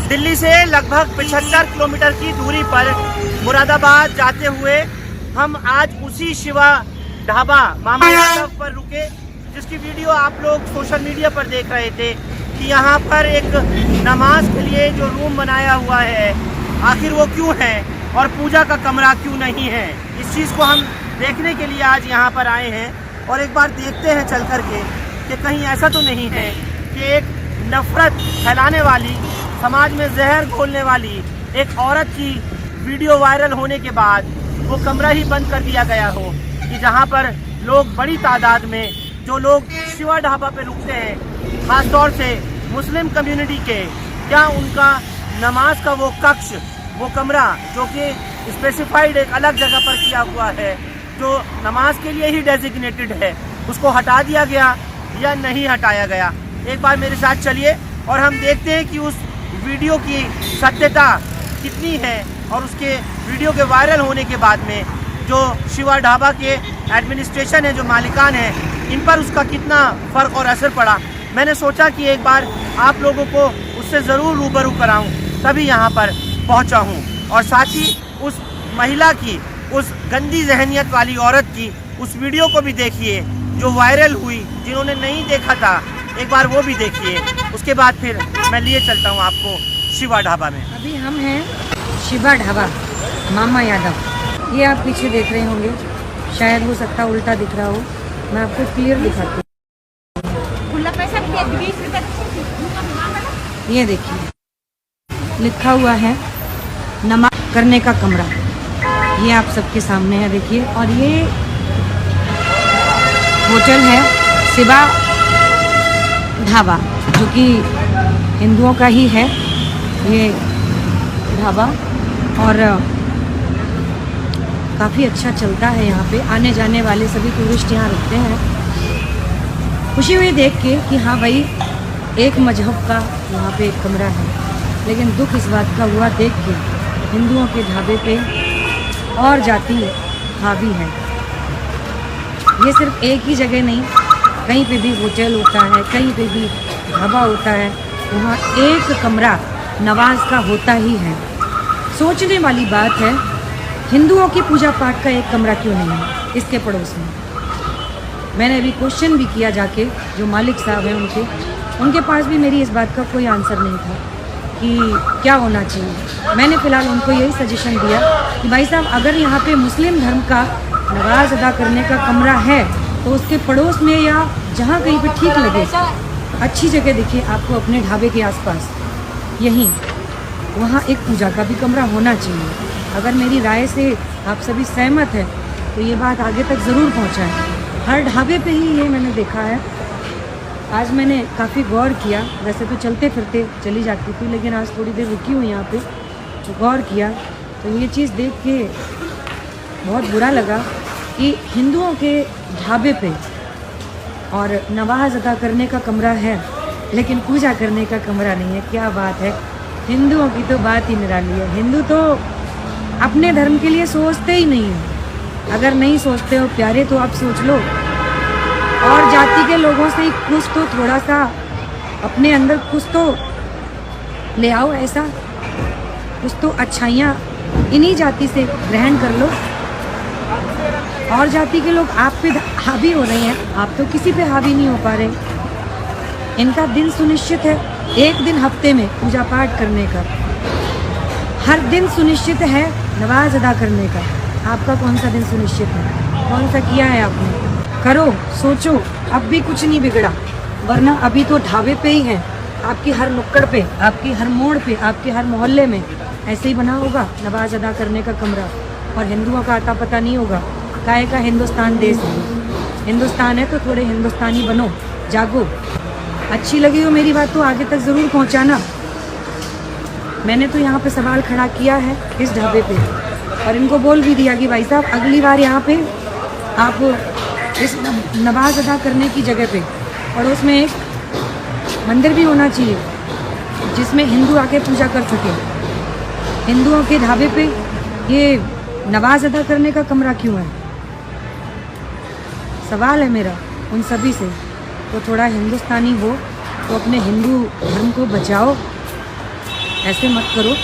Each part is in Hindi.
दिल्ली से लगभग 75 किलोमीटर की दूरी पर मुरादाबाद जाते हुए हम आज उसी शिवा ढाबा मामा यादव पर रुके, जिसकी वीडियो आप लोग सोशल मीडिया पर देख रहे थे कि यहाँ पर एक नमाज के लिए जो रूम बनाया हुआ है, आखिर वो क्यों है और पूजा का कमरा क्यों नहीं है। इस चीज़ को हम देखने के लिए आज यहाँ पर आए हैं और एक बार देखते हैं चल कर के कि कहीं ऐसा तो नहीं है कि एक नफरत फैलाने वाली, समाज में जहर घोलने वाली एक औरत की वीडियो वायरल होने के बाद वो कमरा ही बंद कर दिया गया हो, कि जहाँ पर लोग बड़ी तादाद में जो लोग शिवा ढाबा पे रुकते हैं, ख़ास तौर से मुस्लिम कम्युनिटी के, क्या उनका नमाज का वो कक्ष, वो कमरा जो कि स्पेसिफाइड एक अलग जगह पर किया हुआ है, जो नमाज के लिए ही डेजिग्नेटेड है, उसको हटा दिया गया या नहीं हटाया गया। एक बार मेरे साथ चलिए और हम देखते हैं कि उस वीडियो की सत्यता कितनी है और उसके वीडियो के वायरल होने के बाद में जो शिवा ढाबा के एडमिनिस्ट्रेशन है, जो मालिकान है, इन पर उसका कितना फ़र्क और असर पड़ा। मैंने सोचा कि एक बार आप लोगों को उससे ज़रूर रूबरू कराऊं, तभी यहाँ पर पहुँचा हूँ। और साथ ही उस महिला की, उस गंदी जहनियत वाली औरत की उस वीडियो को भी देखिए जो वायरल हुई, जिन्होंने नहीं देखा था एक बार वो भी देखिए। उसके बाद फिर मैं लिए चलता हूँ आपको शिवा ढाबा में। अभी हम हैं शिवा ढाबा मामा यादव। ये आप पीछे देख रहे होंगे, शायद हो सकता उल्टा दिख रहा हो, मैं आपको क्लियर दिखाती हूँ। ये देखिए लिखा हुआ है नमाज करने का कमरा, ये आप सबके सामने है देखिए। और ये होटल है शिवा ढाबा, जो कि हिंदुओं का ही है ये ढाबा, और काफ़ी अच्छा चलता है। यहाँ पे आने जाने वाले सभी टूरिस्ट यहाँ रुकते हैं, खुशी हुई देख के कि हाँ भाई एक मजहब का यहाँ पे एक कमरा है। लेकिन दुख इस बात का हुआ देख के हिंदुओं के ढाबे पे और जाति हावी है। ये सिर्फ एक ही जगह नहीं, कहीं पे भी होटल होता है, कहीं पे भी ढाबा होता है, वहाँ एक कमरा नमाज का होता ही है। सोचने वाली बात है, हिंदुओं की पूजा पाठ का एक कमरा क्यों नहीं है इसके पड़ोस में। मैंने अभी क्वेश्चन भी किया जाके, जो मालिक साहब हैं उनके पास भी मेरी इस बात का कोई आंसर नहीं था कि क्या होना चाहिए। मैंने फ़िलहाल उनको यही सजेशन दिया कि भाई साहब, अगर यहाँ पे मुस्लिम धर्म का नमाज अदा करने का कमरा है तो उसके पड़ोस में या जहाँ कहीं पे ठीक लगे, अच्छी जगह दिखे आपको अपने ढाबे के आसपास, यहीं वहाँ एक पूजा का भी कमरा होना चाहिए। अगर मेरी राय से आप सभी सहमत हैं तो ये बात आगे तक ज़रूर पहुँचाएं। हर ढाबे पे ही ये मैंने देखा है। आज मैंने काफ़ी गौर किया, वैसे तो चलते फिरते चली जाती थी, लेकिन आज थोड़ी देर रुकी हूँ यहाँ पे तो गौर किया, तो ये चीज़ देख के बहुत बुरा लगा कि हिंदुओं के ढाबे पे और नमाज अदा करने का कमरा है लेकिन पूजा करने का कमरा नहीं है। क्या बात है, हिंदुओं की तो बात ही निराली है। हिंदू तो अपने धर्म के लिए सोचते ही नहीं है। अगर नहीं सोचते हो प्यारे तो आप सोच लो, और जाति के लोगों से कुछ तो थोड़ा सा अपने अंदर कुछ तो ले आओ, ऐसा कुछ तो अच्छाइयाँ इन्हीं जाति से ग्रहण कर लो। और जाति के लोग आप पे हावी हो रहे हैं, आप तो किसी पे हावी नहीं हो पा रहे। इनका दिन सुनिश्चित है एक दिन हफ्ते में पूजा पाठ करने का, हर दिन सुनिश्चित है नमाज अदा करने का। आपका कौन सा दिन सुनिश्चित है, कौन सा किया है आपने? करो, सोचो, अब भी कुछ नहीं बिगड़ा, वरना अभी तो ढाबे पे ही हैं। आपकी हर नुक्कड़ पे, आपकी हर मोड़ पे, आपके हर मोहल्ले में ऐसे ही बना होगा नमाज अदा करने का कमरा, और हिंदुओं का आता पता नहीं होगा। काहे का हिंदुस्तान देश है, हिंदुस्तान है तो थोड़े हिंदुस्तानी बनो, जागो। अच्छी लगी हो मेरी बात तो आगे तक ज़रूर पहुंचाना। मैंने तो यहाँ पे सवाल खड़ा किया है इस ढाबे पे, और इनको बोल भी दिया कि भाई साहब अगली बार यहाँ पे आप इस नमाज अदा करने की जगह पे पड़ोस में एक मंदिर भी होना चाहिए जिसमें हिंदू आके पूजा कर सके। हिंदुओं के ढाबे पे ये नमाज अदा करने का कमरा क्यों है? सवाल है मेरा उन सभी से। तो थोड़ा हिंदुस्तानी हो तो अपने हिंदू धर्म को बचाओ, ऐसे मत करो।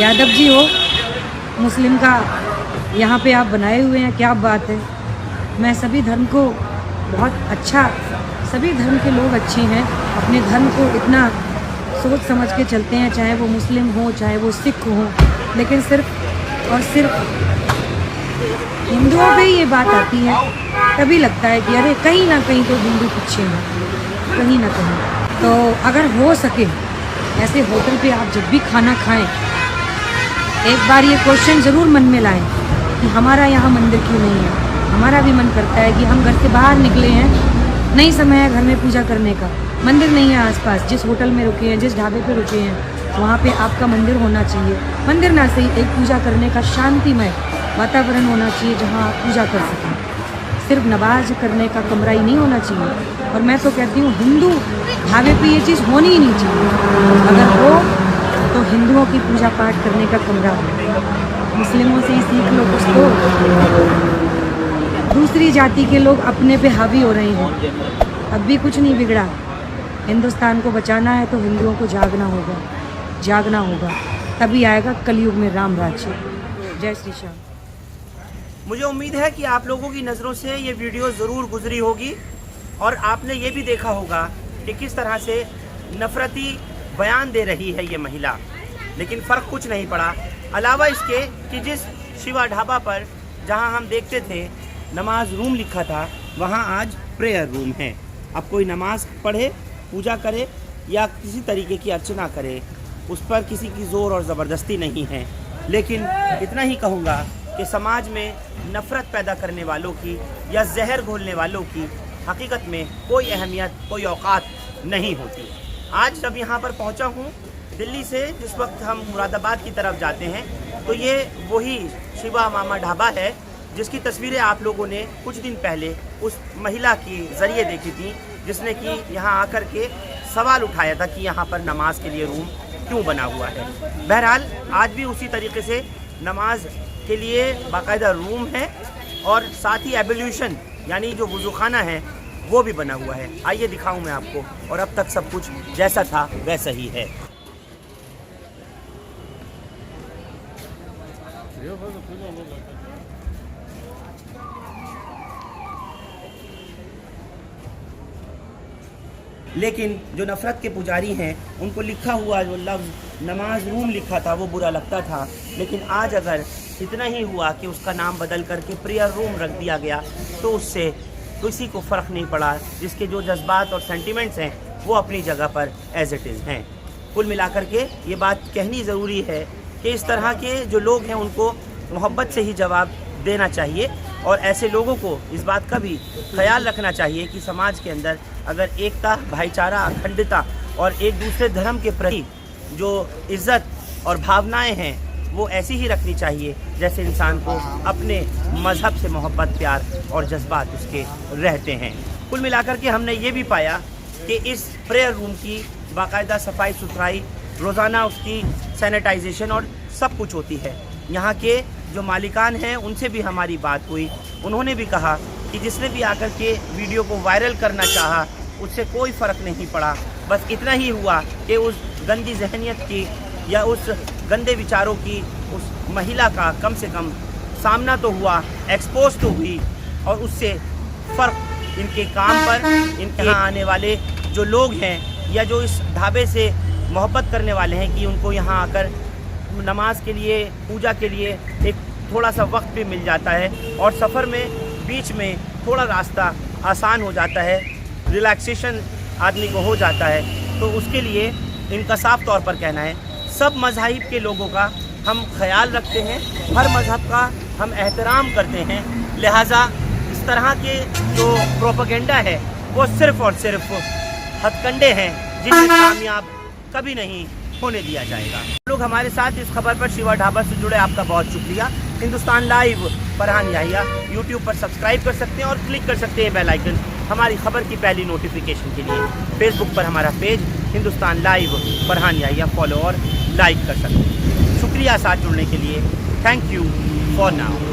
यादव जी हो, मुस्लिम का यहाँ पे आप बनाए हुए हैं, क्या बात है। मैं सभी धर्म को बहुत अच्छा, सभी धर्म के लोग अच्छे हैं, अपने धर्म को इतना सोच समझ के चलते हैं, चाहे वो मुस्लिम हो चाहे वो सिख हो। लेकिन सिर्फ और सिर्फ हिंदुओं पे ये बात आती है, तभी लगता है कि अरे कहीं ना कहीं तो हिंदू पीछे हैं, कहीं ना कहीं। तो अगर हो सके ऐसे होटल पे आप जब भी खाना खाएं, एक बार ये क्वेश्चन ज़रूर मन में लाएं कि हमारा यहाँ मंदिर क्यों नहीं है। हमारा भी मन करता है कि हम घर से बाहर निकले हैं, नहीं समय है घर में पूजा करने का, मंदिर नहीं है आसपास, जिस होटल में रुके हैं, जिस ढाबे पे रुके हैं, वहाँ पे आपका मंदिर होना चाहिए। मंदिर ना सही, एक पूजा करने का शांतिमय वातावरण होना चाहिए जहाँ आप पूजा कर सकें। सिर्फ नमाज करने का कमरा ही नहीं होना चाहिए। और मैं तो कहती हूँ हिंदू ढाबे पे ये चीज़ होनी ही नहीं चाहिए। अगर हो तो हिंदुओं की पूजा पाठ करने का कमरा हो। मुस्लिमों से ही सीख लो कुछ तो। दूसरी जाति के लोग अपने पे हावी हो रहे हैं, अब भी कुछ नहीं बिगड़ा। हिंदुस्तान को बचाना है तो हिंदुओं को जागना होगा, जागना होगा, तभी आएगा कलयुग में राम राज्य। जय श्री श्याम। मुझे उम्मीद है कि आप लोगों की नज़रों से ये वीडियो ज़रूर गुजरी होगी और आपने ये भी देखा होगा कि किस तरह से नफरती बयान दे रही है ये महिला, लेकिन फ़र्क कुछ नहीं पड़ा। अलावा इसके कि जिस शिवा ढाबा पर जहां हम देखते थे नमाज रूम लिखा था, वहां आज प्रेयर रूम है। अब कोई नमाज पढ़े, पूजा करे या किसी तरीके की अर्चना करे, उस पर किसी की ज़ोर और ज़बरदस्ती नहीं है। लेकिन इतना ही कहूँगा कि समाज में नफ़रत पैदा करने वालों की या जहर घोलने वालों की हकीकत में कोई अहमियत, कोई औकात नहीं होती। आज जब यहाँ पर पहुँचा हूँ दिल्ली से, जिस वक्त हम मुरादाबाद की तरफ जाते हैं, तो ये वही शिवा मामा ढाबा है जिसकी तस्वीरें आप लोगों ने कुछ दिन पहले उस महिला के ज़रिए देखी थी, जिसने कि यहाँ आकर के सवाल उठाया था कि यहाँ पर नमाज के लिए रूम क्यों बना हुआ है। बहरहाल आज भी उसी तरीके से नमाज के लिए बाकायदा रूम है और साथ ही एबोल्यूशन यानी जो वज़ूखाना है वो भी बना हुआ है। आइए दिखाऊं मैं आपको। और अब तक सब कुछ जैसा था वैसा ही है। लेकिन जो नफ़रत के पुजारी हैं उनको लिखा हुआ जो लफ्ज़ नमाज रूम लिखा था वो बुरा लगता था, लेकिन आज अगर इतना ही हुआ कि उसका नाम बदल करके प्रेयर रूम रख दिया गया तो उससे किसी को फ़र्क नहीं पड़ा। जिसके जो जज्बात और सेंटिमेंट्स हैं वो अपनी जगह पर एज इट इज़ हैं। कुल मिलाकर के ये बात कहनी ज़रूरी है कि इस तरह के जो लोग हैं उनको मोहब्बत से ही जवाब देना चाहिए और ऐसे लोगों को इस बात का भी ख्याल रखना चाहिए कि समाज के अंदर अगर एकता, भाईचारा, अखंडता और एक दूसरे धर्म के प्रति जो इज़्ज़त और भावनाएं हैं वो ऐसी ही रखनी चाहिए जैसे इंसान को अपने मज़हब से मोहब्बत, प्यार और जज्बात उसके रहते हैं। कुल मिलाकर के हमने ये भी पाया कि इस प्रेयर रूम की बाकायदा सफाई सुथराई, रोज़ाना उसकी सैनिटाइजेशन और सब कुछ होती है। यहाँ के जो मालिकान हैं उनसे भी हमारी बात हुई, उन्होंने भी कहा कि जिसने भी आकर के वीडियो को वायरल करना चाहा उससे कोई फ़र्क नहीं पड़ा। बस इतना ही हुआ कि उस गंदी जहनियत की या उस गंदे विचारों की उस महिला का कम से कम सामना तो हुआ, एक्सपोज तो हुई और उससे फ़र्क इनके काम पर, इनके यहाँ आने वाले जो लोग हैं या जो इस ढाबे से मोहब्बत करने वाले हैं कि उनको यहाँ आकर नमाज के लिए, पूजा के लिए एक थोड़ा सा वक्त भी मिल जाता है और सफ़र में बीच में थोड़ा रास्ता आसान हो जाता है, रिलैक्सेशन आदमी को हो जाता है। तो उसके लिए इनका साफ तौर पर कहना है सब मज़ाहिब के लोगों का हम ख्याल रखते हैं, हर मज़हब का हम एहतराम करते हैं, लिहाजा इस तरह के जो प्रोपेगेंडा है वो सिर्फ़ और सिर्फ हथकंडे हैं जिन्हें कामयाब कभी नहीं होने दिया जाएगा। लोग हमारे साथ इस खबर पर शिवा ढाबा से जुड़े, आपका बहुत शुक्रिया। हिंदुस्तान लाइव फरहान याहिया यूट्यूब पर सब्सक्राइब कर सकते हैं और क्लिक कर सकते हैं बेल आइकन हमारी खबर की पहली नोटिफिकेशन के लिए। फेसबुक पर हमारा page Hindustan live Farhan Yahya follow और लाइक कर सकते हैं। शुक्रिया साथ जुड़ने के लिए। Thank you for now.